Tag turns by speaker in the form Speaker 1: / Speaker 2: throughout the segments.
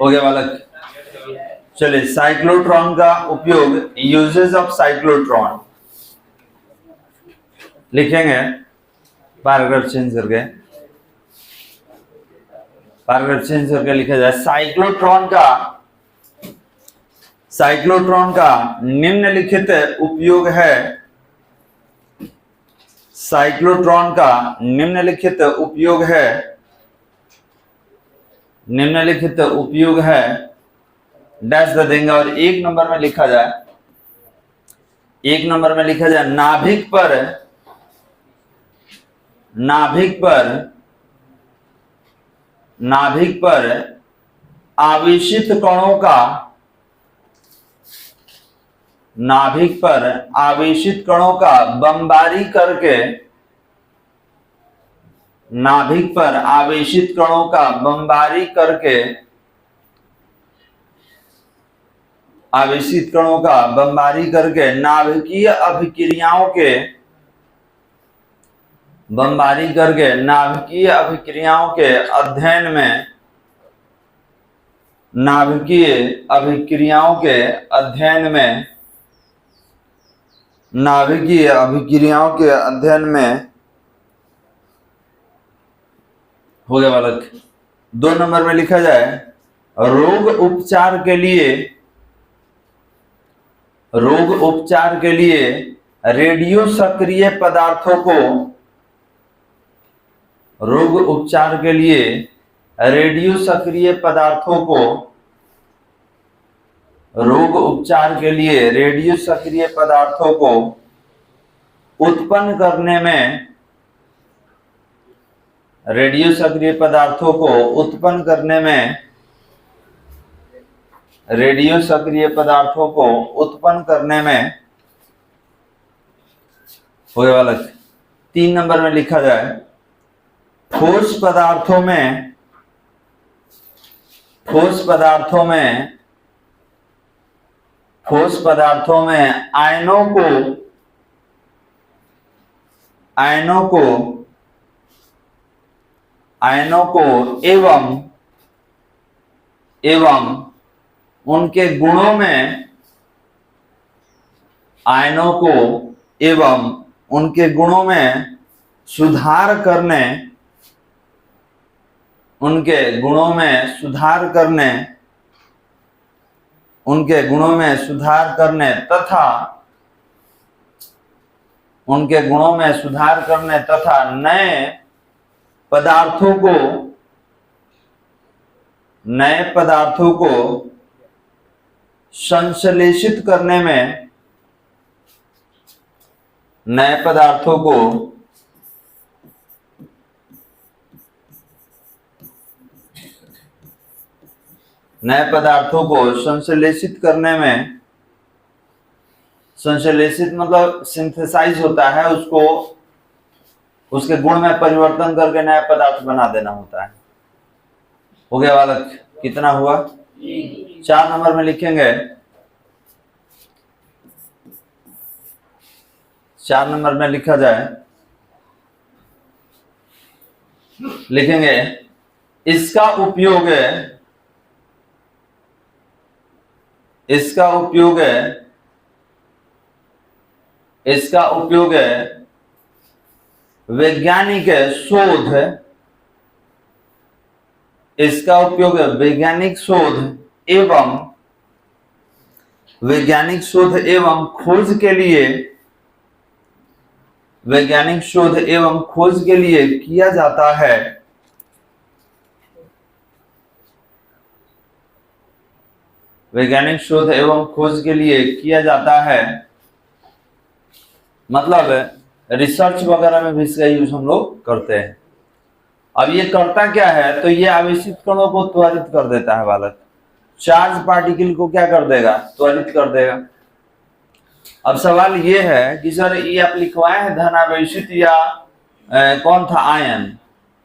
Speaker 1: हो गया बालक। चलिए, साइक्लोट्रॉन का उपयोग, यूजेस ऑफ साइक्लोट्रॉन लिखेंगे, पैराग्राफ चेंज करके, पैराग्राफ चेंज करके लिखा जाए। साइक्लोट्रॉन का निम्नलिखित उपयोग है। साइक्लोट्रॉन का निम्नलिखित उपयोग है, निम्नलिखित उपयोग है डैश दे देंगे और एक नंबर में लिखा जाए, एक नंबर में लिखा जाए नाभिक पर, नाभिक पर, नाभिक पर आवेशित कणों का, नाभिक पर आवेशित कणों का बमबारी करके, नाभिक पर आवेशित कणों का बमबारी करके, आवेशित कणों का बमबारी करके नाभिकीय अभिक्रियाओं के, बमबारी करके नाभिकीय अभिक्रियाओं के अध्ययन में, नाभिकीय अभिक्रियाओं के अध्ययन में, नाभिकीय अभिक्रियाओं के अध्ययन में। हो गया बालक। 2 नंबर में लिखा जाए रोग उपचार के लिए, रोग उपचार के लिए रेडियो सक्रिय पदार्थों को, रोग उपचार के लिए रेडियो सक्रिय पदार्थों को, रोग उपचार के लिए रेडियो सक्रिय पदार्थों को उत्पन्न करने में, रेडियो सक्रिय पदार्थों को उत्पन्न करने में, रेडियो सक्रिय पदार्थों को उत्पन्न करने में। हो गया बालक। 3 नंबर में लिखा जाए ठोस पदार्थों में, ठोस पदार्थों में, ठोस पदार्थों में आयनों को, आयनों को, आयनों को एवं उनके गुणों में, आयनों को एवं उनके गुणों में सुधार करने, उनके गुणों में सुधार करने, उनके गुणों में सुधार करने तथा, उनके गुणों में सुधार करने तथा नए पदार्थों को, नए पदार्थों को संश्लेषित करने में, नए पदार्थों को संश्लेषित करने में, संश्लेषित मतलब सिंथेसाइज होता है, उसको उसके गुण में परिवर्तन करके नया पदार्थ बना देना होता है। हो गया बालक। कितना हुआ? 4 नंबर में लिखेंगे, 4 नंबर में लिखा जाए, लिखेंगे इसका उपयोग है, इसका उपयोग है, इसका उपयोग है वैज्ञानिक शोध, इसका उपयोग है वैज्ञानिक शोध एवं, वैज्ञानिक शोध एवं खोज के लिए, वैज्ञानिक शोध एवं खोज के लिए किया जाता है। वैज्ञानिक शोध एवं खोज के लिए किया जाता है, मतलब रिसर्च वगैरह में भी इसका यूज हम लोग करते हैं। अब ये करता क्या है, तो ये आवेशित कणों को त्वरित कर देता है बालक, चार्ज पार्टिकल को क्या कर देगा? त्वरित कर देगा। अब सवाल ये है कि सर ये आप लिखवाए हैं धनावेशित या कौन था आयन,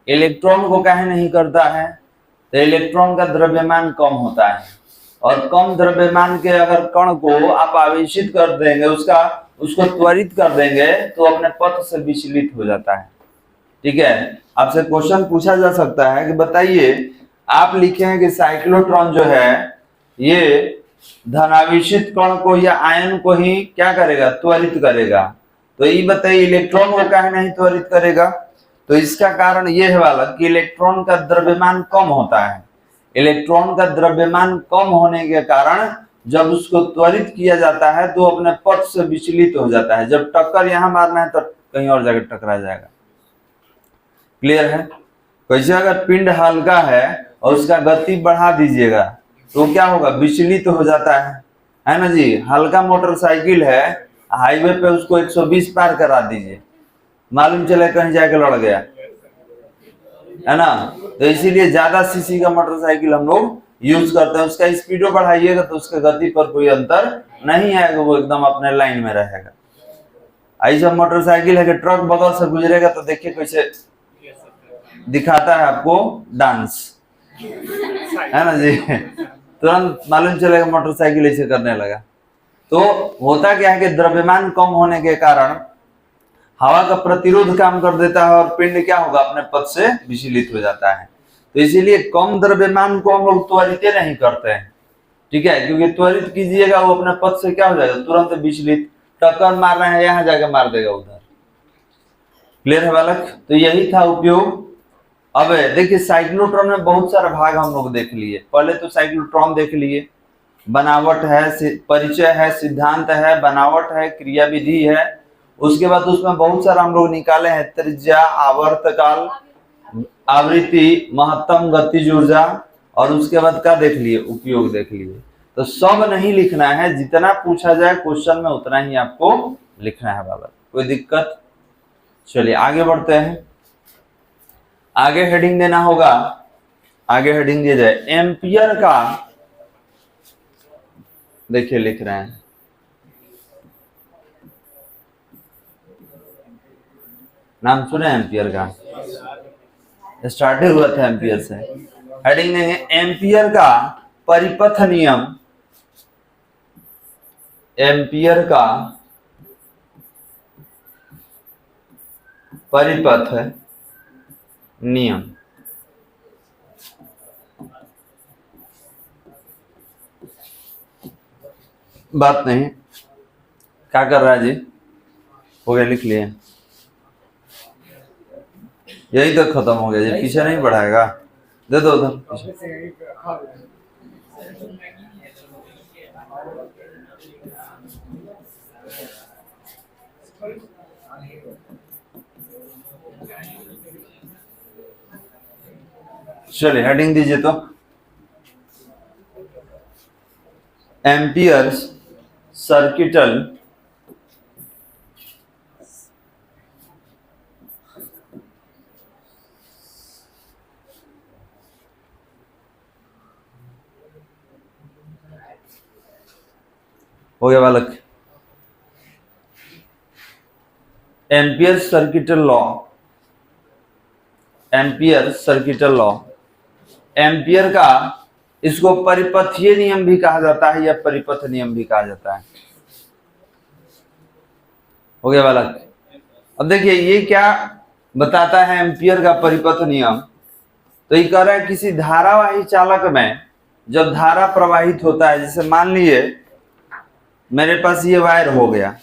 Speaker 1: इलेक्ट्रॉन को काहे नहीं करता है? तो इलेक्ट्रॉन का द्रव्यमान कम होता है और कम द्रव्यमान के अगर कण को आप आवेशित कर देंगे, उसको त्वरित कर देंगे तो अपने पथ से विचलित हो जाता है। ठीक है, आपसे क्वेश्चन पूछा जा सकता है कि बताइए आप लिखे हैं कि साइक्लोट्रॉन जो है ये धनावेशित कण को या आयन को ही क्या करेगा, त्वरित करेगा। तो ये बताइए इलेक्ट्रॉन को काहे नहीं त्वरित करेगा? तो इसका कारण ये है वाला कि इलेक्ट्रॉन का द्रव्यमान कम होता है। इलेक्ट्रॉन का द्रव्यमान कम होने के कारण जब उसको त्वरित किया जाता है तो अपने पथ से विचलित हो जाता है। जब टक्कर यहां मारना है तो कहीं और जगह टकरा जाएगा। क्लियर है? कैसे अगर पिंड हल्का है और उसका गति बढ़ा दीजिएगा तो क्या होगा, विचलित हो जाता है ना जी। हल्का मोटरसाइकिल है, हाईवे पे उसको 120 पार करा दीजिए, मालूम चले कहीं जाके लड़ गया, है ना। तो इसीलिए ज्यादा सीसी का मोटरसाइकिल हम लोग यूज करते हैं। उसका स्पीडो बढ़ाइएगा तो उसके गति पर कोई अंतर नहीं आएगा, वो एकदम अपने लाइन में रहेगा। ऐसा मोटरसाइकिल है कि ट्रक बगल से गुजरेगा तो देखिए कैसे दिखाता है आपको डांस, है ना जी। तुरंत मालूम चलेगा मोटरसाइकिल ऐसे करने लगा। तो होता क्या है कि द्रव्यमान कम होने के कारण हवा का प्रतिरोध काम कर देता है और पिंड क्या होगा, अपने पथ से विचलित हो जाता है। तो इसीलिए कम द्रव्यमान को हम लोग त्वरित नहीं करते हैं, ठीक है, क्योंकि त्वरित कीजिएगा वो अपने पथ से क्या हो जाएगा, तुरंत विचलित। टक्कर मार रहे हैं यहां जाके मार देगा उधर। क्लियर है बालक? तो यही था उपयोग। अब देखिए साइक्लोट्रॉन में बहुत सारा भाग हम लोग देख लिए। पहले तो साइक्लोट्रॉन देख लिए, बनावट है, परिचय है, सिद्धांत है, बनावट है, क्रियाविधि है। उसके बाद उसमें बहुत सारा हम लोग निकाले हैं, त्रिज्या, आवर्तकाल, आवृत्ति, महत्तम गतिज ऊर्जा, और उसके बाद क्या देख लिए, उपयोग देख लिए। तो सब नहीं लिखना है, जितना पूछा जाए क्वेश्चन में उतना ही आपको लिखना है बाबा, कोई दिक्कत? चलिए आगे बढ़ते हैं। आगे हेडिंग देना होगा, आगे हेडिंग दिया जाए एम्पियर का। देखिए लिख रहे हैं, नाम सुने एम्पियर का, स्टार्ट हुआ था एम्पियर से। हेडिंग देंगे एम्पियर का परिपथ नियम। एम्पियर का परिपथ नियम। बात नहीं, क्या कर रहा है जी? हो गया, लिख लिए, यही तो खत्म हो गया जी, पीछे नहीं बढ़ाएगा, दे दो उधर। चलिए हेडिंग दीजिए तो, एम्पियर्स सर्किटल हो गया बालक, ampere circuital law. Ampere circuital law, ampere का इसको परिपथीय नियम भी कहा जाता है या परिपथ नियम भी कहा जाता है। हो गया बालक? अब देखिए ये क्या बताता है एम्पियर का परिपथ नियम। तो ये कह रहा है किसी धारावाही चालक में जब धारा प्रवाहित होता है, जैसे मान लिए मेरे पास ये वायर हो गया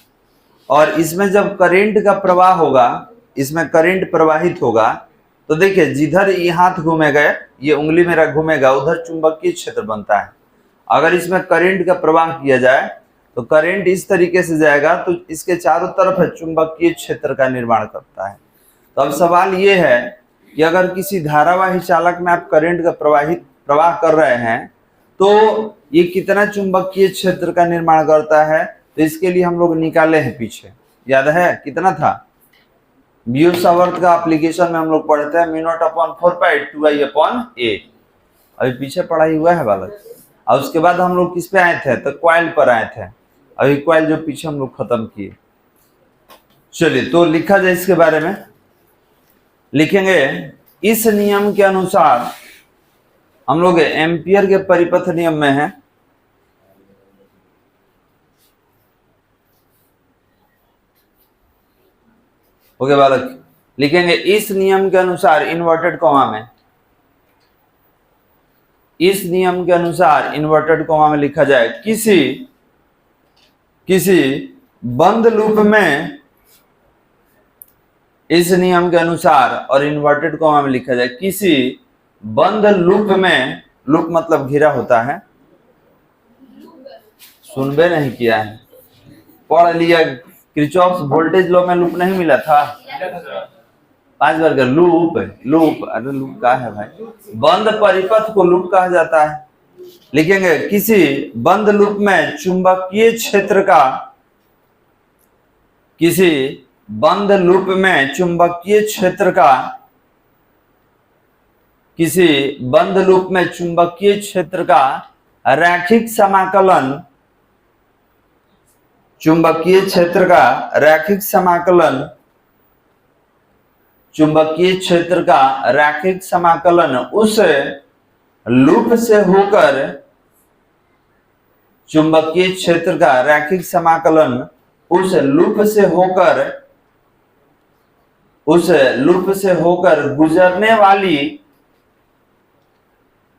Speaker 1: और इसमें जब करंट का प्रवाह होगा, इसमें करंट प्रवाहित होगा, तो देखिए जिधर ये हाथ घूमेगा, ये उंगली मेरा घूमेगा, उधर चुंबकीय क्षेत्र बनता है। अगर इसमें करंट का प्रवाह किया जाए तो करंट इस तरीके से जाएगा तो इसके चारों तरफ चुंबकीय क्षेत्र का निर्माण करता है। तो अब सवाल ये है कि अगर किसी धारावाही चालक में आप करंट का प्रवाह कर रहे हैं तो ये कितना चुंबकीय क्षेत्र का निर्माण करता है, तो इसके लिए हम लोग निकाले हैं पीछे, याद है कितना था? बियोट-सावर्त का एप्लीकेशन में हम लोग पढ़ते हैं μ0/4π2I/A। अभी पीछे पढ़ाई हुआ है बालक। और उसके बाद हम लोग किस पे आए थे, तो क्वाइल पर आए थे। अभी क्वाइल जो पीछे हम लोग खत्म किए। चलिए तो लिखा जाए इसके बारे में, लिखेंगे इस नियम के अनुसार, हम लोग एम्पियर के परिपथ नियम में है, ओके बालक, लिखेंगे इस नियम के अनुसार इन्वर्टेड कॉमा में, इस नियम के अनुसार इन्वर्टेड कॉमा में लिखा जाए किसी बंद लूप में, इस नियम के अनुसार, और इन्वर्टेड कॉमा में लिखा जाए किसी बंद लूप में, लूप मतलब घेरा होता है, सुनबे नहीं किया है, पढ़ लिया, किरचॉफ वोल्टेज लॉ में लूप नहीं मिला था 5 बार का लूप। अरे लूप क्या है भाई, बंद परिपथ को लूप कहा जाता है। लिखेंगे किसी बंद लूप में चुंबकीय क्षेत्र का, किसी बंद लूप में चुंबकीय क्षेत्र का, किसी बंद लूप में चुंबकीय क्षेत्र का रैखिक समाकलन, चुंबकीय क्षेत्र का रैखिक समाकलन, चुंबकीय क्षेत्र का रैखिक समाकलन उस लूप से होकर, चुंबकीय क्षेत्र का रैखिक समाकलन उस लूप से होकर, उस लूप से होकर गुजरने वाली,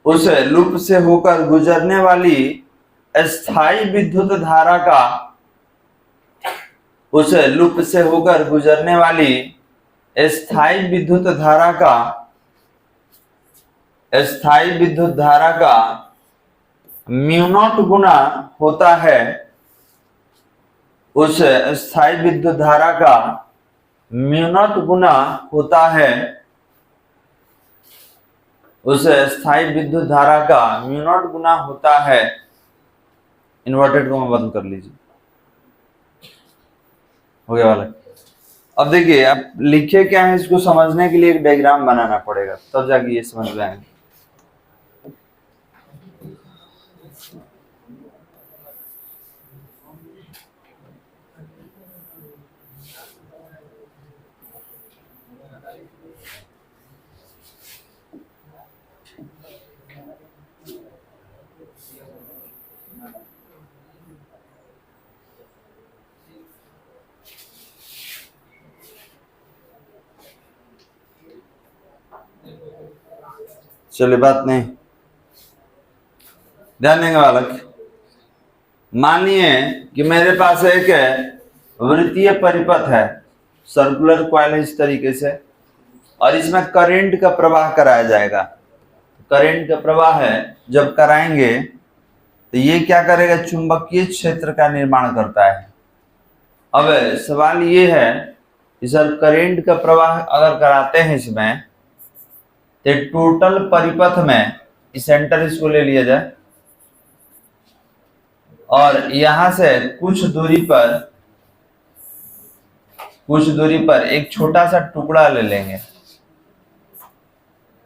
Speaker 1: उस लूप से होकर गुजरने वाली स्थायी विद्युत धारा का, उस लूप से होकर गुजरने वाली स्थायी विद्युत धारा का, स्थायी विद्युत धारा का म्यू नॉट गुना होता है, उस स्थायी विद्युत धारा का म्यू नॉट गुना होता है, उस स्थायी विद्युत धारा का म्यू नॉट गुना होता है। इन्वर्टेड को बंद कर लीजिए, हो गया वाला। अब देखिए, अब लिखे क्या है, इसको समझने के लिए एक डायग्राम बनाना पड़ेगा, तब जाके ये समझ में आएगा। चलिए, बात नहीं, ध्यान देंगे बालक। मानिए कि मेरे पास एक वृत्तीय परिपथ है, सर्कुलर कॉइल है इस तरीके से, और इसमें करंट का प्रवाह कराया जाएगा। करंट का प्रवाह है जब कराएंगे तो ये क्या करेगा, चुंबकीय क्षेत्र का निर्माण करता है। अब सवाल ये है कि सर करंट का प्रवाह अगर कराते हैं इसमें, तो टोटल परिपथ में सेंटर इसको ले लिया जाए और यहां से कुछ दूरी पर एक छोटा सा टुकड़ा ले लेंगे,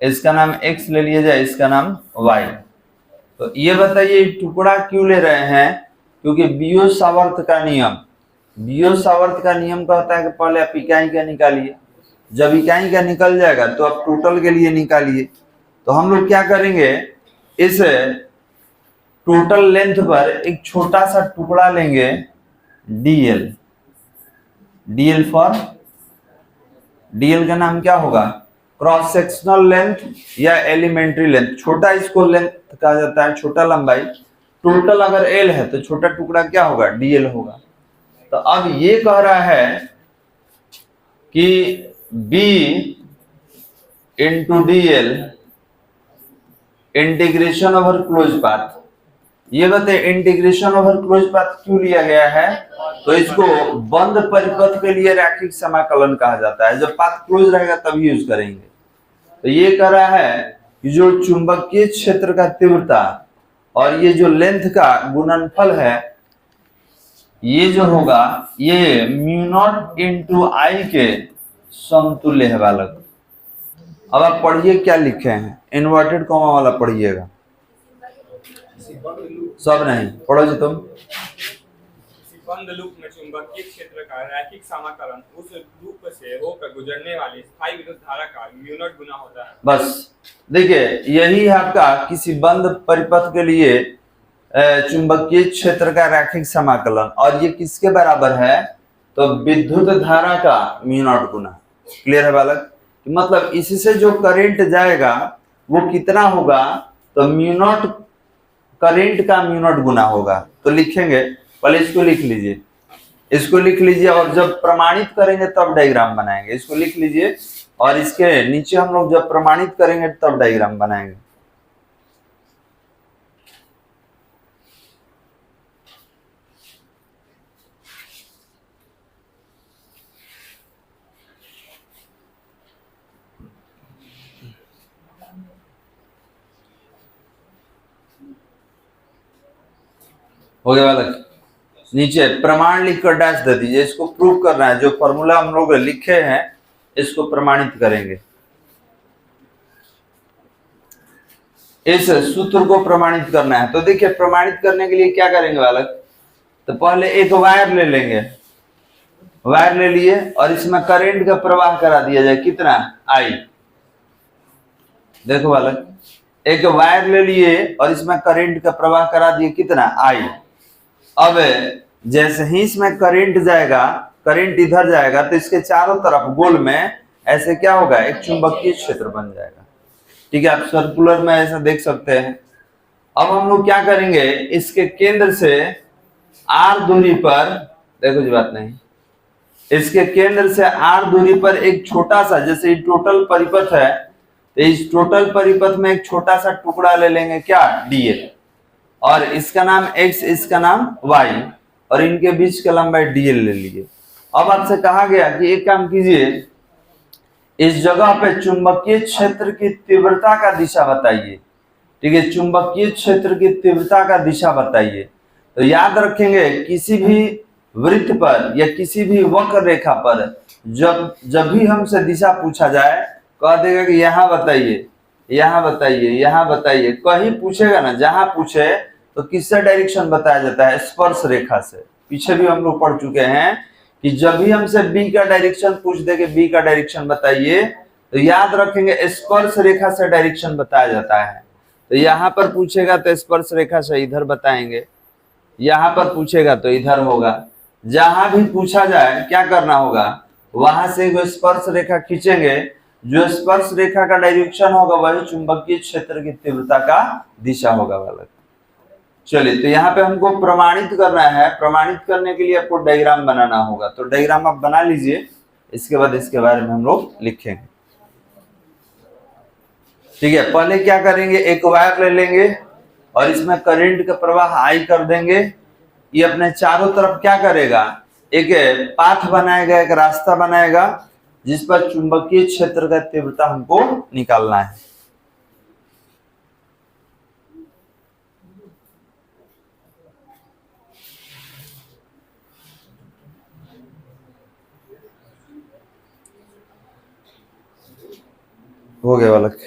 Speaker 1: इसका नाम x ले लिया जाए, इसका नाम y। तो ये बताइए टुकड़ा क्यों ले रहे हैं, क्योंकि बियो-सावर्त का नियम कहता है कि पहले आप इकाई का निकालिए, जब इकाई का निकल जाएगा तो आप टोटल के लिए निकालिए। तो हम लोग क्या करेंगे, इस टोटल लेंथ पर एक छोटा सा टुकड़ा लेंगे, dl फॉर, dl का नाम क्या होगा, क्रॉस सेक्शनल लेंथ या एलिमेंट्री लेंथ। छोटा इसको लेंथ कहा जाता है, छोटा लंबाई। टोटल अगर l है तो छोटा टुकड़ा क्या होगा, dl होगा। तो अब ये कह रहा है कि b into dl integration over close path. ये बताए इंटीग्रेशन ओवर क्लोज पाथ क्यों लिया गया है, तो इसको बंद परिपथ के लिए रैखिक समाकलन कहा जाता है, जब पाथ क्लोज रहेगा तब यूज करेंगे। तो ये कह रहा है कि जो चुंबकीय क्षेत्र का तीव्रता और ये जो लेंथ का गुणनफल है, ये जो होगा ये म्यू नॉट इंटू आई के समतुल्य है बालक। अब आप पढ़िए क्या लिखे हैं, इन्वर्टेड कॉमा वाला पढ़िएगा, सब नहीं पढ़ो जी तुम।
Speaker 2: बंद लूप में चुंबकीय क्षेत्र का रैखिक समाकलन उस लूप से होकर गुजरने वाली स्थायी विद्युत धारा का म्यू नॉट गुना होता है।
Speaker 1: बस देखिए, यही है आपका किसी बंद परिपथ के लिए चुंबकीय क्षेत्र का रैखिक समाकलन, और ये किसके बराबर है, तो विद्युत धारा का म्यू नॉट गुना। क्लियर है बालक, मतलब इससे जो करंट जाएगा वो कितना होगा, तो म्यू नॉट करंट का म्यू नॉट गुना होगा। तो लिखेंगे, पहले इसको लिख लीजिए, इसको लिख लीजिए और जब प्रमाणित करेंगे तब डायग्राम बनाएंगे। इसको लिख लीजिए और इसके नीचे हम लोग जब प्रमाणित करेंगे तब डायग्राम बनाएंगे। हो गया बालक? नीचे प्रमाण लिखकर डैश दे दीजिए। इसको प्रूव करना है, जो फॉर्मूला हम लोग लिखे हैं इसको प्रमाणित करेंगे। इस सूत्र को प्रमाणित करना है। तो देखिए, प्रमाणित करने के लिए क्या करेंगे बालक? तो पहले एक वायर ले लेंगे, वायर ले लिए और इसमें करंट का प्रवाह करा दिया जाए। कितना? आई। देखो बालक, एक वायर ले लिए और इसमें करंट का प्रवाह करा दिए। कितना? आई। अब जैसे ही इसमें करंट जाएगा, करंट इधर जाएगा तो इसके चारों तरफ गोल में ऐसे क्या होगा? एक चुंबकीय क्षेत्र बन जाएगा। ठीक है, आप सर्कुलर में ऐसा देख सकते हैं। अब हम लोग क्या करेंगे, इसके केंद्र से आर दूरी पर, देखो जी बात नहीं, इसके केंद्र से आर दूरी पर एक छोटा सा, जैसे ये टोटल परिपथ है तो इस टोटल परिपथ में एक छोटा सा टुकड़ा ले लेंगे। क्या? डीएल। और इसका नाम एक्स, इसका नाम वाई, और इनके बीच का लंबाई डीएल ले लीजिए। अब आपसे कहा गया कि एक काम कीजिए, इस जगह पे चुंबकीय क्षेत्र की तीव्रता का दिशा बताइए। ठीक है, चुंबकीय क्षेत्र की तीव्रता का दिशा बताइए। तो याद रखेंगे, किसी भी वृत्त पर या किसी भी वक्र रेखा पर जब भी हमसे दिशा पूछा जाए, कह देगा कि यहाँ बताइए, यहाँ बताइए, यहाँ बताइए। कहीं पूछेगा ना, जहां पूछे तो किससे डायरेक्शन बताया जाता है? स्पर्श रेखा से। पीछे भी हम लोग पढ़ चुके हैं कि जब भी हमसे बी का डायरेक्शन पूछ दे कि बी का डायरेक्शन बताइए, तो याद रखेंगे स्पर्श रेखा से डायरेक्शन बताया जाता है। तो यहाँ पर पूछेगा तो स्पर्श रेखा से इधर बताएंगे, यहाँ पर पूछेगा तो इधर होगा। जहां भी पूछा जाए क्या करना होगा? वहां से वो स्पर्श रेखा खींचेंगे। जो स्पर्श रेखा का डायरेक्शन होगा वही चुंबकीय क्षेत्र की तीव्रता का दिशा होगा बालक। चलिए, तो यहाँ पे हमको प्रमाणित करना है। प्रमाणित करने के लिए आपको डायग्राम बनाना होगा। तो डायग्राम आप बना लीजिए, इसके बाद इसके बारे में हम लोग लिखेंगे। ठीक है, पहले क्या करेंगे, एक वायर ले लेंगे और इसमें करंट का प्रवाह आई कर देंगे। ये अपने चारों तरफ क्या करेगा? एक पाथ बनाएगा, एक रास्ता बनाएगा जिस पर चुंबकीय क्षेत्र का तीव्रता हमको निकालना है। हो गया बालक?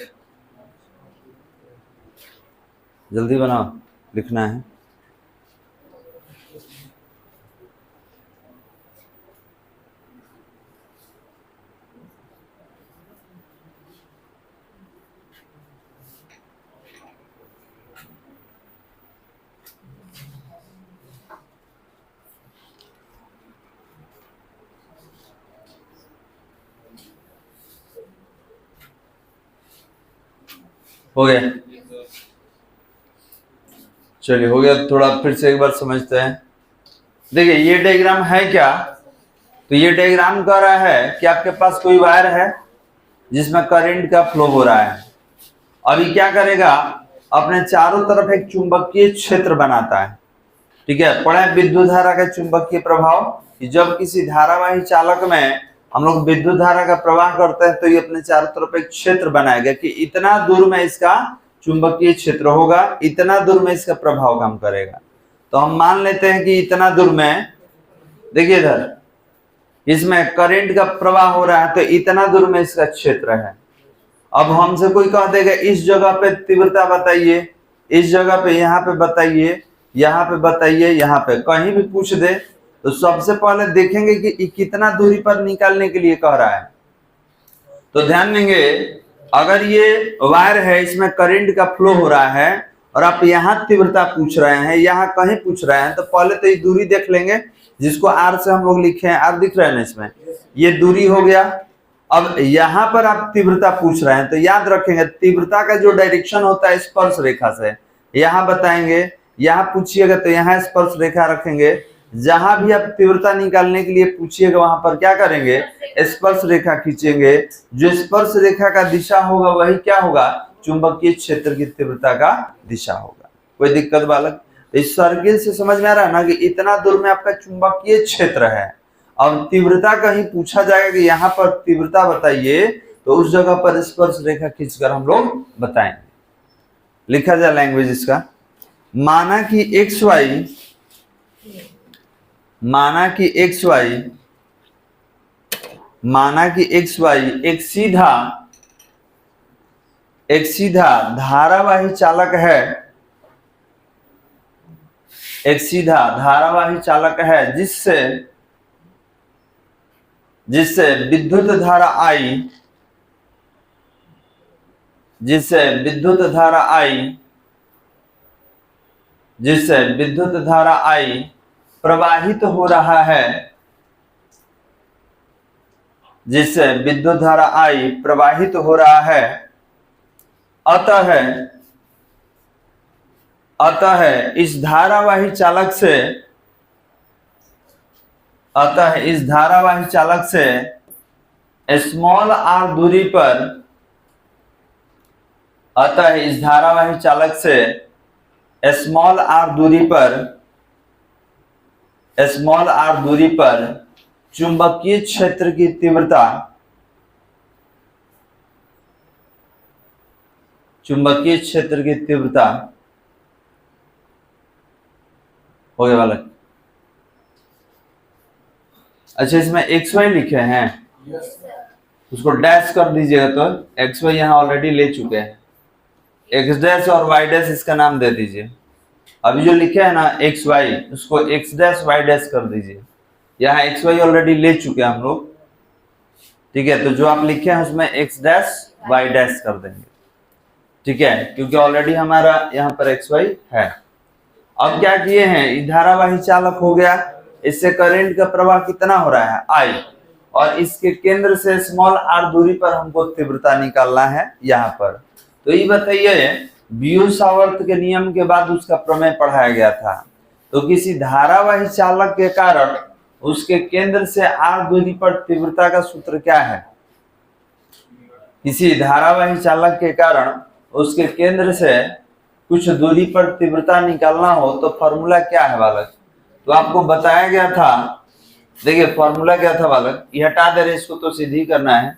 Speaker 1: जल्दी बनाओ, लिखना है। हो गया? चलिए, हो गया। थोड़ा फिर से एक बार समझते हैं। देखिए, ये डायग्राम है क्या? तो ये डायग्राम कह रहा है कि आपके पास कोई वायर है जिसमें करंट का फ्लो हो रहा है। अभी क्या करेगा? अपने चारों तरफ एक चुंबकीय क्षेत्र बनाता है। ठीक है, पढ़े विद्युत धारा का चुंबकीय प्रभाव, कि जब किसी धारावाही चालक में हम लोग विद्युत धारा का प्रवाह करते हैं तो ये अपने चारों तरफ एक क्षेत्र बनाएगा कि इतना दूर में इसका चुंबकीय क्षेत्र होगा, इतना दूर में इसका प्रभाव काम करेगा। तो हम मान लेते हैं कि इतना दूर में, देखिए इधर इसमें करंट का प्रवाह हो रहा है तो इतना दूर में इसका क्षेत्र है। अब हमसे कोई कह देगा इस जगह पे तीव्रता बताइए, इस जगह पे, यहाँ पे बताइए, यहाँ पे बताइए, यहाँ पे, कहीं भी पूछ दे तो सबसे पहले देखेंगे कि कितना दूरी पर निकालने के लिए कह रहा है। तो ध्यान देंगे, अगर ये वायर है, इसमें करंट का फ्लो हो रहा है और आप यहाँ तीव्रता पूछ रहे हैं, यहाँ कहीं पूछ रहे हैं, तो पहले तो ये दूरी देख लेंगे जिसको आर से हम लोग लिखे हैं। आर दिख रहा है ना इसमें? ये दूरी हो गया। अब यहां पर आप तीव्रता पूछ रहे हैं तो याद रखेंगे तीव्रता का जो डायरेक्शन होता है स्पर्श रेखा से, यहां बताएंगे, यहां पूछिएगा तो यहां स्पर्श रेखा रखेंगे, जहां भी आप तीव्रता निकालने के लिए पूछिएगा वहां पर क्या करेंगे, स्पर्श रेखा खींचेंगे। जो स्पर्श रेखा का दिशा होगा वही क्या होगा, चुंबकीय क्षेत्र की तीव्रता का दिशा होगा। कोई दिक्कत बालक? इस सर्किल से समझ में आ रहा है ना कि इतना दूर में आपका चुंबकीय क्षेत्र है और तीव्रता कहीं पूछा जाएगा कि यहाँ पर तीव्रता बताइए तो उस जगह पर स्पर्श रेखा खींचकर हम लोग बताएंगे। लिखा जाए लैंग्वेज इसका, माना कि एक्स वाई, माना कि एक्स वाई, माना कि एक्स वाई एक सीधा धारावाही चालक है, एक सीधा धारावाही चालक है जिससे विद्युत धारा आई, जिससे विद्युत धारा आई प्रवाहित हो रहा है, जिससे विद्युत धारा आई प्रवाहित हो रहा है। अतः इस धारावाही चालक से, अतः इस धारावाही चालक से स्मॉल आर दूरी पर, अतः इस धारावाही चालक से स्मॉल आर दूरी पर चुंबकीय क्षेत्र की तीव्रता, चुंबकीय क्षेत्र की तीव्रता हो गया बालक। अच्छा इसमें एक्स वाई लिखे हैं, उसको डैश कर दीजिएगा तो एक्स वाई यहाँ ऑलरेडी ले चुके हैं, एक्स डैश और वाई डैश इसका नाम दे दीजिए। अभी जो लिखे है ना एक्स वाई, उसको एक्स डैश वाई डैश कर दीजिए। यहाँ एक्स वाई ऑलरेडी ले चुके हैं हम लोग, ठीक है, तो जो आप लिखे हैं उसमें एक्स डैश वाई डैश कर देंगे, ठीक है, क्योंकि ऑलरेडी हमारा यहाँ पर एक्स वाई है। अब क्या किए हैं, धारावाही चालक हो गया, इससे करंट का प्रवाह कितना हो रहा है, आई, और इसके केंद्र से स्मॉल आर दूरी पर हमको तीव्रता निकालना है यहाँ पर। तो ये बताइए बियूर-सावर्त के नियम के बाद उसका प्रमेय पढ़ाया गया था, तो किसी धारावाही चालक के कारण उसके केंद्र से आर दूरी पर तीव्रता का सूत्र क्या है। किसी धारावाही चालक के कारण उसके केंद्र से कुछ दूरी पर तीव्रता निकालना हो तो फॉर्मूला क्या है बालक, तो आपको बताया गया था। देखिए फॉर्मूला क्या था बालक, ये हटा दे रहे, इसको तो सीधी करना है।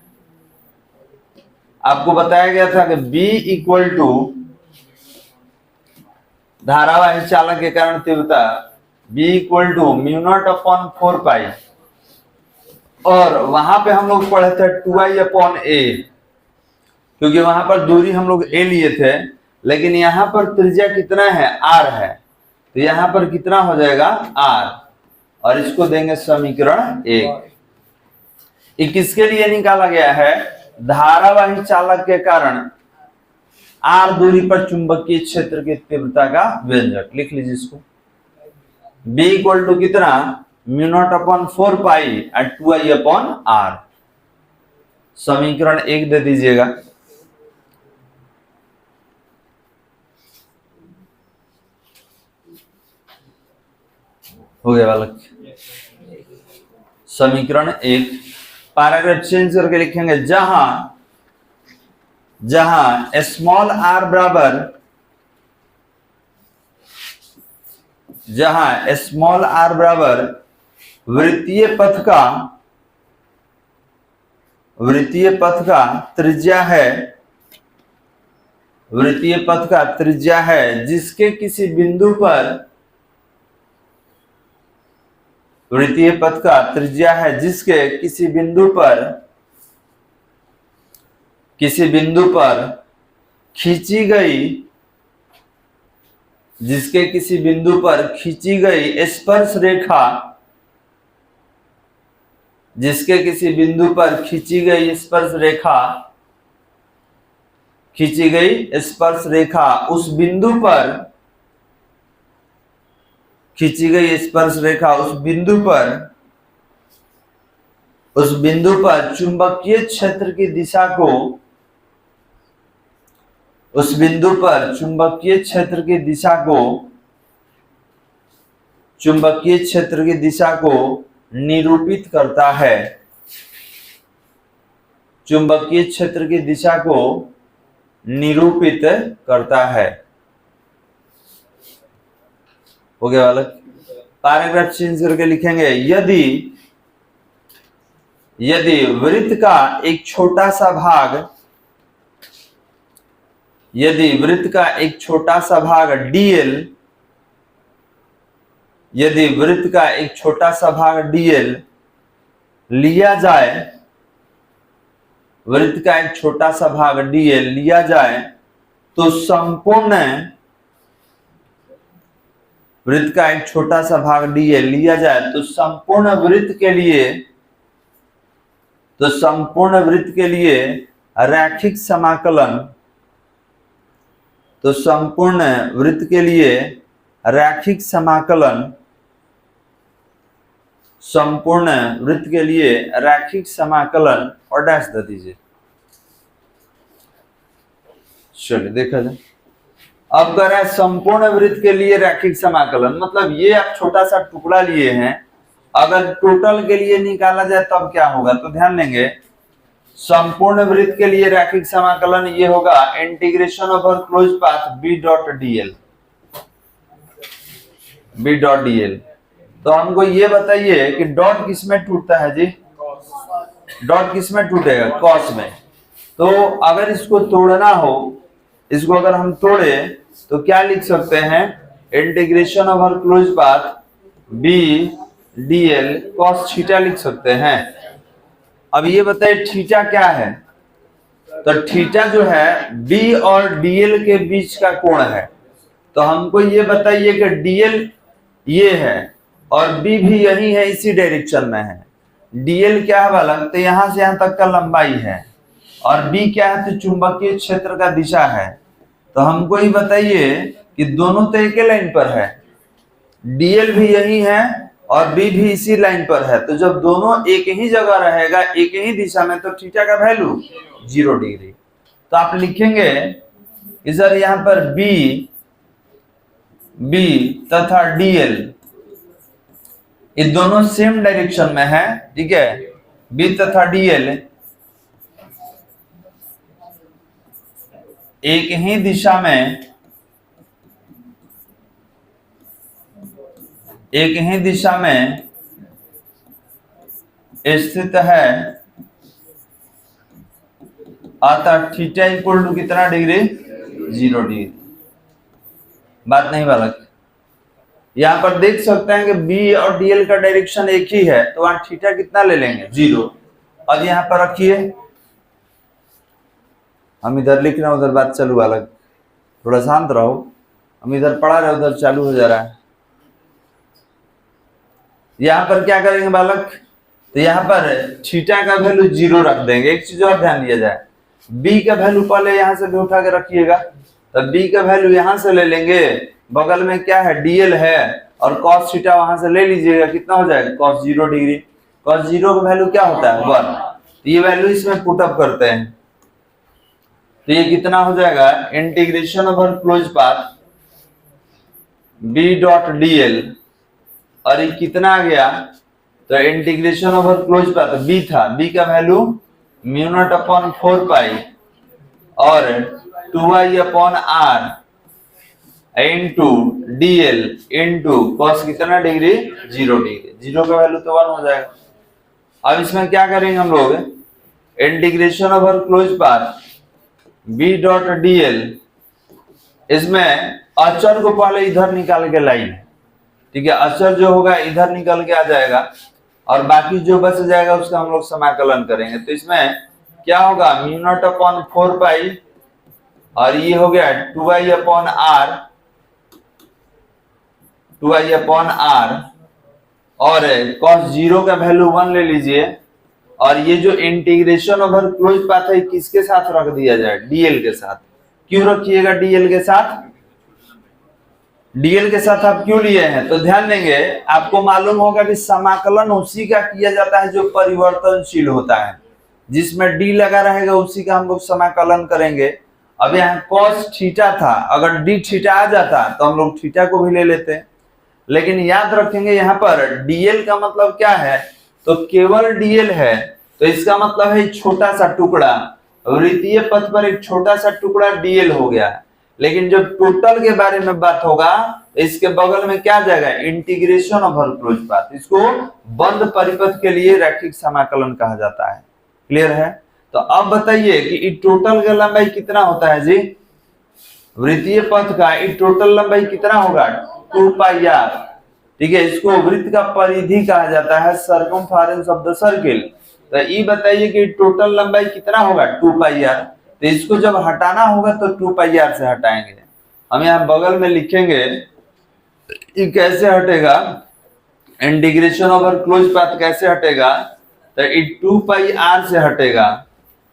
Speaker 1: आपको बताया गया था कि B इक्वल टू धारावाही चालक के कारण तीव्रता B equal to mu naught upon 4 pi, और वहां पे हम लोग पढ़े थे 2i अपॉन a, क्योंकि वहां पर दूरी हम लोग a लिए थे, लेकिन यहाँ पर त्रिज्या कितना है, r है, तो यहाँ पर कितना हो जाएगा r, और इसको देंगे समीकरण 1। ये किसके लिए निकाला गया है, धारावाही चालक के कारण r दूरी पर चुंबकीय क्षेत्र की तीव्रता का व्यंजक। लिख लीजिए इसको, B इक्वल टू कितना, mu naught upon 4 pi and 2i upon r, समीकरण 1 दे दीजिएगा। हो गया बालक, समीकरण 1। पैराग्राफ चेंज करके लिखेंगे, जहां स्मॉल आर बराबर, जहां स्मॉल आर बराबर वृत्तीय पथ का त्रिज्या है, वृत्तीय पथ का त्रिज्या है, जिसके किसी बिंदु पर, वृत्तीय पथ का त्रिज्या है जिसके किसी बिंदु पर खींची गई, जिसके किसी बिंदु पर खींची गई स्पर्श रेखा, जिसके किसी बिंदु पर खींची गई स्पर्श रेखा उस बिंदु पर, खींची गई स्पर्श रेखा उस उस बिंदु पर चुंबकीय क्षेत्र की दिशा को, उस बिंदु पर चुंबकीय क्षेत्र की दिशा को, चुंबकीय क्षेत्र की दिशा को निरूपित करता है, चुंबकीय क्षेत्र की दिशा को निरूपित करता है। हो गया बालक। पैराग्राफ चेंज करके लिखेंगे, यदि वृत्त का एक छोटा सा भाग, यदि वृत्त का एक छोटा सा भाग dl, यदि वृत्त का एक छोटा सा भाग dl लिया जाए, वृत्त का एक छोटा सा भाग dl लिया जाए तो संपूर्ण, वृत्त का एक छोटा सा भाग dl लिया जाए तो संपूर्ण वृत्त के लिए, तो संपूर्ण वृत्त के लिए रैखिक समाकलन, तो संपूर्ण वृत्त के लिए रैखिक समाकलन, संपूर्ण वृत्त के लिए रैखिक समाकलन और डैश दे दीजिए। चलिए देखा जाए। अब कह रहा है संपूर्ण वृत्त के लिए रैखिक समाकलन, मतलब ये आप छोटा सा टुकड़ा लिए हैं, अगर टोटल के लिए निकाला जाए तब क्या होगा, तो ध्यान देंगे संपूर्ण वृत्त के लिए रैखिक समाकलन ये होगा integration over close path b dot dl, b dot dl। तो हमको ये बताइए कि डॉट किस में टूटता है जी, डॉट किस में टूटेगा, कॉस में। तो अगर इसको तोड़ना हो, इसको अगर हम तोड़े तो क्या लिख सकते हैं, integration over close path b dl cos theta लिख सकते हैं। अब ये बताइए थीटा क्या है, तो थीटा जो है b और dl के बीच का कोण है। तो हमको ये बताइए कि dl ये है और b भी यही है, इसी डायरेक्शन में है। dl क्या है वाला, तो यहां से यहां तक का लंबाई है, और b क्या है, तो चुंबकीय क्षेत्र का दिशा है। तो हमको ये बताइए कि दोनों तो एक ही लाइन पर है, dl भी यही है और b भी इसी लाइन पर है। तो जब दोनों एक ही जगह रहेगा, एक ही दिशा में, तो थीटा का वैल्यू 0 डिग्री। तो आप लिखेंगे कि सर यहाँ पर b तथा dl ये दोनों सेम डायरेक्शन में है, ठीक है। b तथा dl एक ही दिशा में, एक ही दिशा में स्थित है, अतः थीटा इक्वल टू कितना डिग्री, 0 डिग्री। बात नहीं बालक, यहां पर देख सकते हैं कि b और dl का डायरेक्शन एक ही है, तो वहां थीटा कितना ले लेंगे, 0। और यहां पर रखिए, हम इधर लिख रहे हैं, उधर बात चालू बालक, थोड़ा शांत रहो, हम इधर पढ़ा रहे, उधर चालू हो जा रहा है। यहां पर क्या करेंगे बालक, तो यहां पर थीटा का वैल्यू 0 रख देंगे। एक चीज और ध्यान दिया जाए, b का वैल्यू पहले यहां से भी उठा के रखिएगा, तो b का वैल्यू यहां से ले लेंगे, बगल में क्या है dl है, और cos थीटा वहां से ले लीजिएगा, कितना हो जाएगा cos 0 डिग्री। cos 0 का वैल्यू क्या होता है 1, तो ये वैल्यू इसमें पुट अप करते हैं, तो ये कितना हो जाएगा, integration over close path b dot dl, और ये कितना आ गया, तो integration over close path b था, b का वैल्यू μ0/4 पाई और 2y upon r into dl into cos कितना डिग्री, 0 डिग्री। 0 का वैल्यू तो 1 हो जाएगा। अब इसमें क्या करेंगे हम लोग, integration over close path b dot dl, इसमें अचर को पहले इधर निकाल के लाइन, ठीक है, अचर जो होगा इधर निकल के आ जाएगा, और बाकी जो बच जाएगा उसका हम लोग समाकलन करेंगे। तो इसमें क्या होगा, μ0/4 पाई, और ये हो गया 2y upon r, 2y upon r, और cos 0 का वैल्यू 1 ले लीजिए, और ये जो इंटीग्रेशन ओवर क्लोज पाथ है किसके साथ रख दिया जाए, dl के साथ। क्यों रखिएगा dl के साथ, डीएल के साथ आप क्यों लिए हैं, तो ध्यान देंगे आपको मालूम होगा कि समाकलन उसी का किया जाता है जो परिवर्तनशील होता है, जिसमें डी लगा रहेगा उसी का हम लोग समाकलन करेंगे। अब यहाँ cos थीटा था, अगर डी थीटा आ जाता तो हम लोग थीटा को भी ले लेते, लेकिन याद रखेंगे यहाँ पर डीएल का मतलब क्या है, तो केवल डीएल है तो इसका मतलब है छोटा सा टुकड़ा, वृत्तीय पथ पर एक छोटा सा टुकड़ा डीएल हो गया। लेकिन जब टोटल के बारे में बात होगा तो इसके बगल में क्या जाएगा, इंटीग्रेशन ओवर क्लोज पाथ, इसको बंद परिपथ के लिए रैखिक समाकलन कहा जाता है। क्लियर है? तो अब बताइए कि टोटल का लंबाई कितना होता है जी, वृत्तीय पथ का टोटल लंबाई कितना होगा, 2 पाई आर। ठीक है, इसको वृत्त का परिधि कहा जाता है, सर्कमफेरेंस ऑफ द सर्किल। तो ये बताइए कि टोटल लंबाई कितना होगा, 2 पाई आर। तो इसको जब हटाना होगा तो 2 पाई आर से हटाएंगे। हम यहाँ बगल में लिखेंगे ये कैसे हटेगा, इंटीग्रेशन ओवर क्लोज पाथ कैसे हटेगा, तो ये 2 पाई आर से हटेगा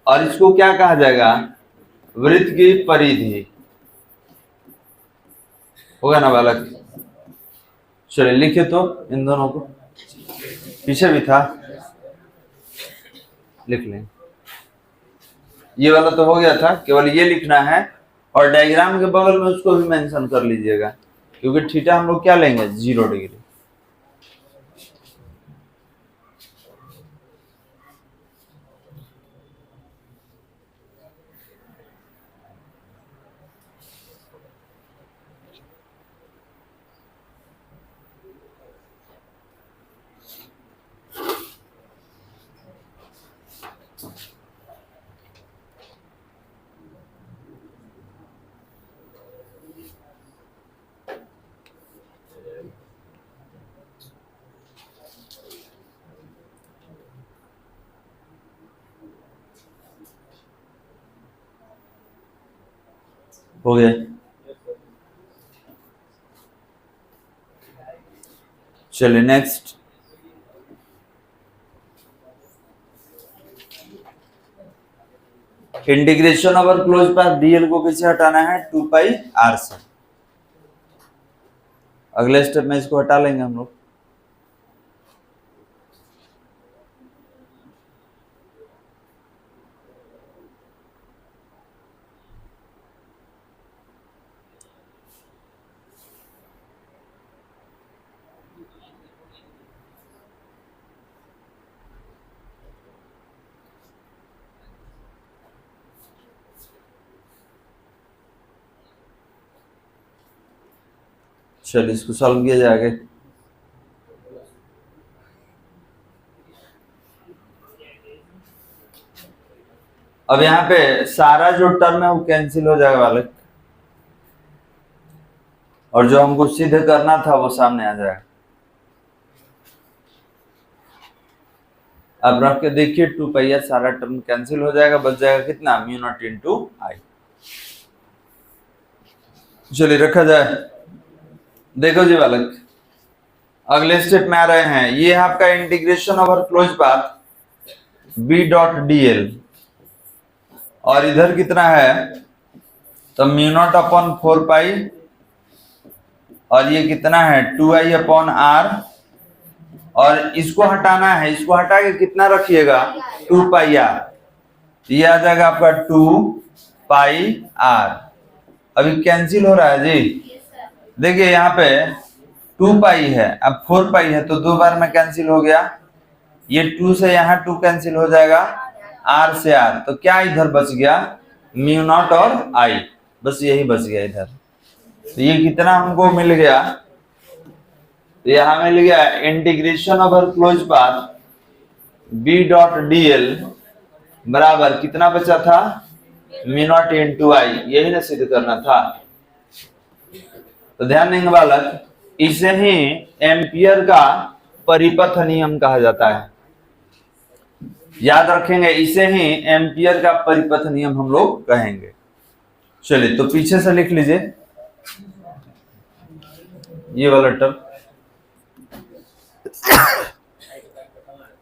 Speaker 1: और इसको क्या कहा जाएगा, वृत्त की परिधि होगा ना बालक। चलिए लिखे तो इन दोनों को, पीछे भी था, लिख लें। ये वाला तो हो गया था, केवल ये लिखना है और डायग्राम के बगल में उसको भी मेंशन कर लीजिएगा, क्योंकि थीटा हम लोग क्या लेंगे, 0 डिग्री। हो गया। चलिए next, integration over close path DL को किसे हटाना है, 2 पाई आर से। अगले स्टेप में इसको हटा लेंगे हम लोग। चलिए इसको सॉल्व किया जाएगा। अब यहाँ पे सारा जो टर्म है वो कैंसिल हो जाएगा बालक, और जो हमको सिद्ध करना था वो सामने आ जाएगा। अब रख के देखिए, 2 पाई आर सारा टर्म कैंसिल हो जाएगा, बच जाएगा कितना, म्यू नॉट इनटू आई। चलिए रखा जाए। देखो जी बालक, अगले स्टेप में आ रहे हैं, ये आपका integration over close path B dot dl, और इधर कितना है, तो म्यू नॉट अपॉन 4 पाई, और ये कितना है, 2i अपॉन आर, और इसको हटाना है, इसको हटा के कितना रखिएगा, 2 पाई आर। ये आ जाएगा आपका 2 पाई आर। अभी कैंसिल हो रहा है जी, देखिए यहाँ पे 2 पाई है, अब 4 पाई है, तो 2 बार में कैंसिल हो गया। ये 2 से यहाँ 2 कैंसिल हो जाएगा, आर से आर, तो क्या इधर बच गया, म्यू नॉट और आई, बस यही बच गया इधर। तो ये कितना हमको मिल गया, तो यहाँ मिल गया integration over close path B dot dl बराबर कितना बचा था, म्यू नॉट इनटू आई, यही ना सिद्ध करना था। तो ध्यान देंगे बालक, इसे ही एम्पियर का परिपथ नियम कहा जाता है। याद रखेंगे, इसे ही एम्पियर का परिपथ नियम हम लोग कहेंगे। चलिए तो पीछे से लिख लीजिए ये वाला टर्म,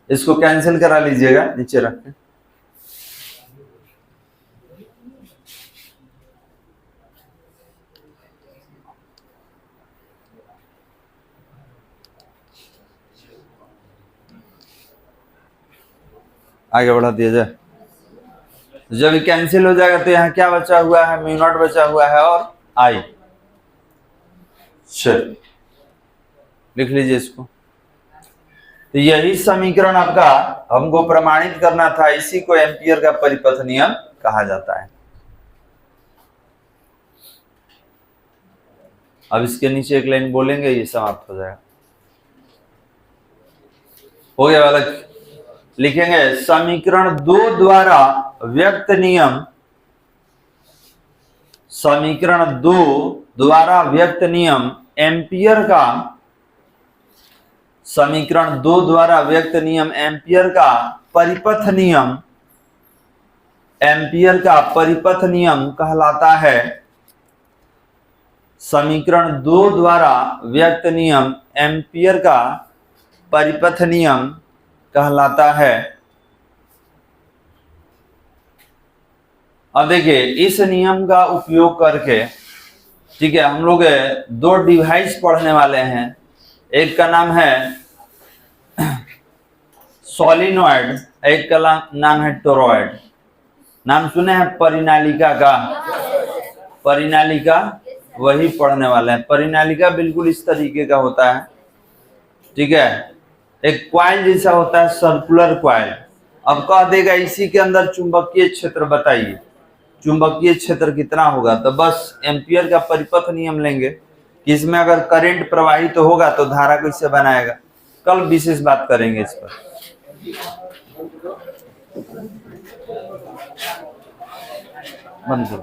Speaker 1: इसको कैंसिल करा लीजिएगा नीचे रख के। आगे बढ़ा दिया जाए। तो जब ये कैंसिल हो जाएगा तो यहाँ क्या बचा हुआ है, म्यू नॉट बचा हुआ है और आई। चलिए लिख लीजिए इसको। तो यही समीकरण आपका हमको प्रमाणित करना था, इसी को एम्पियर का परिपथ नियम कहा जाता है। अब इसके नीचे एक लाइन बोलेंगे, ये समाप्त हो जाएगा। हो गया बालक? लिखेंगे समीकरण 2 द्वारा व्यक्त नियम, समीकरण 2 द्वारा व्यक्त नियम एम्पियर का, समीकरण 2 द्वारा व्यक्त नियम एम्पियर का परिपथ नियम, एम्पियर का परिपथ नियम कहलाता है। समीकरण 2 द्वारा व्यक्त नियम एम्पियर का परिपथ नियम कहलाता है। अब देखिए इस नियम का उपयोग करके, ठीक है, हम लोग 2 डिवाइस पढ़ने वाले हैं। एक का नाम है सोलिनॉइड, एक का नाम है टोरॉइड। नाम सुने हैं परिनालिका का? परिनालिका वही पढ़ने वाले हैं। परिनालिका बिल्कुल इस तरीके का होता है, ठीक है, एक क्वाइल जैसा होता है, सर्कुलर क्वाइल। अब कह देगा इसी के अंदर चुंबकीय क्षेत्र बताइए, चुंबकीय क्षेत्र कितना होगा? तो बस एम्पियर का परिपथ नियम लेंगे कि इसमें अगर करंट प्रवाहित होगा तो धारा कैसे बनाएगा। कल विशेष बात करेंगे इस पर। बंद करो।